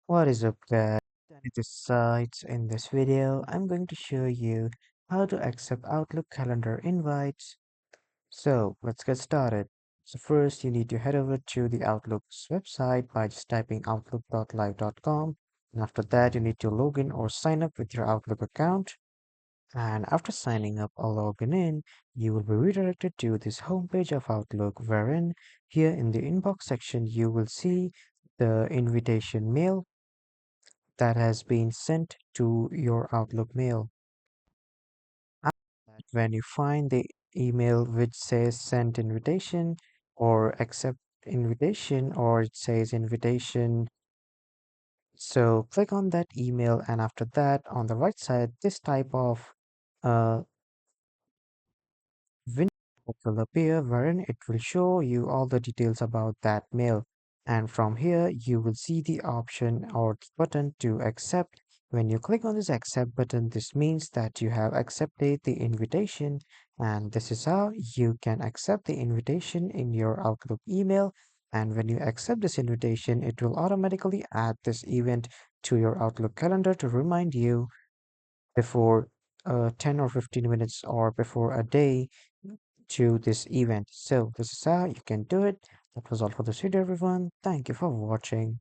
What is up guys? Danny this side. In this video, I'm going to show you how to accept Outlook calendar invites. So let's get started. So first you need to head over to the Outlook's website by just typing outlook.live.com. And after that you need to log in or sign up with your Outlook account. And after signing up or logging in, you will be redirected to this homepage of Outlook wherein here in the inbox section you will see the invitation mail that has been sent to your Outlook mail. After that, when you find the email which says sent invitation or accept invitation or it says invitation, so click on that email and after that on the right side, this type of uh, window will appear wherein it will show you all the details about that mail. And from here, you will see the option or the button to accept. When you click on this accept button, this means that you have accepted the invitation. And this is how you can accept the invitation in your Outlook email. And when you accept this invitation, it will automatically add this event to your Outlook calendar to remind you before 10 or 15 minutes or before a day to this event. So this is how you can do it. That was all for this video, everyone. Thank you for watching.